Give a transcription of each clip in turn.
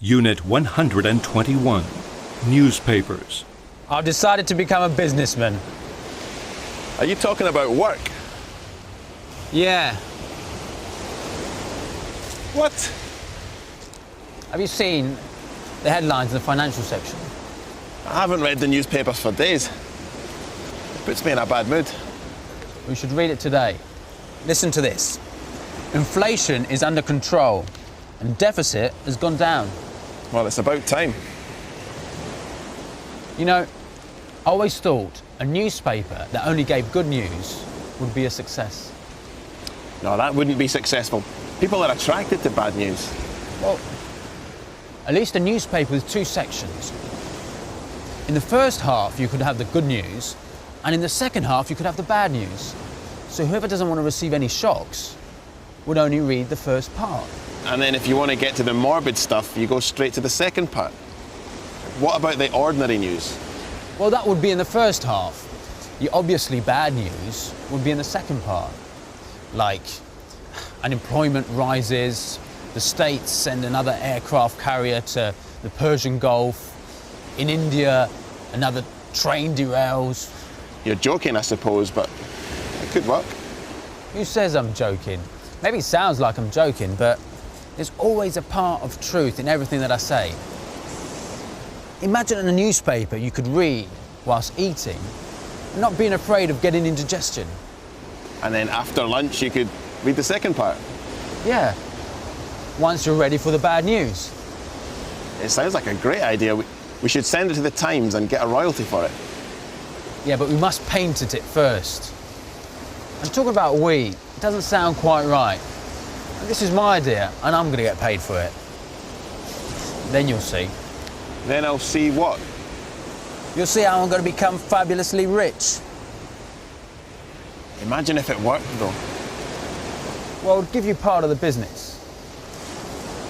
Unit 121, Newspapers. I've decided to become a businessman. Are you talking about work? Yeah. What? Have you seen the headlines in the financial section? I haven't read the newspapers for days. It puts me in a bad mood. We should read it today. Listen to this. Inflation is under control and deficit has gone down. Well, it's about time. You know, I always thought a newspaper that only gave good news would be a success. No, that wouldn't be successful. People are attracted to bad news. Well, at least a newspaper with two sections. In the first half, you could have the good news, and in the second half, you could have the bad news. So whoever doesn't want to receive any shocks would only read the first part. And then if you want to get to the morbid stuff, you go straight to the second part. What about the ordinary news? Well, that would be in the first half. The obviously bad news would be in the second part. Like, unemployment rises, the States send another aircraft carrier to the Persian Gulf, in India, another train derails. You're joking, I suppose, but it could work. Who says I'm joking? Maybe it sounds like I'm joking, but there's always a part of truth in everything that I say. Imagine in a newspaper you could read whilst eating and not being afraid of getting indigestion. And then after lunch, you could read the second part. Yeah, once you're ready for the bad news. It sounds like a great idea. We should send it to the Times and get a royalty for it. Yeah, but we must paint it first. I'm talking about we. It doesn't sound quite right. This is my idea, and I'm going to get paid for it. Then you'll see. Then I'll see what? You'll see how I'm going to become fabulously rich. Imagine if it worked, though. Well, I'll give you part of the business.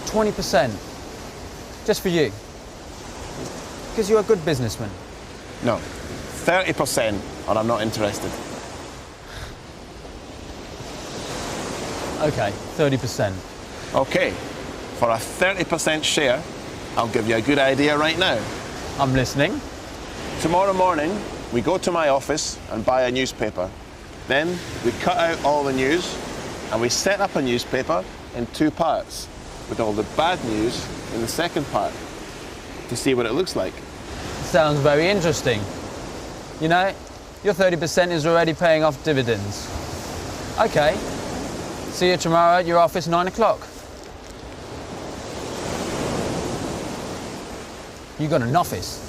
20%. Just for you. Because you're a good businessman. No, 30%, or I'm not interested. OK, 30%. OK, for a 30% share, I'll give you a good idea right now. I'm listening. Tomorrow morning, we go to my office and buy a newspaper. Then we cut out all the news and we set up a newspaper in two parts, with all the bad news in the second part, to see what it looks like. Sounds very interesting. You know, your 30% is already paying off dividends. OK. See you tomorrow at your office, 9 o'clock. You got an office?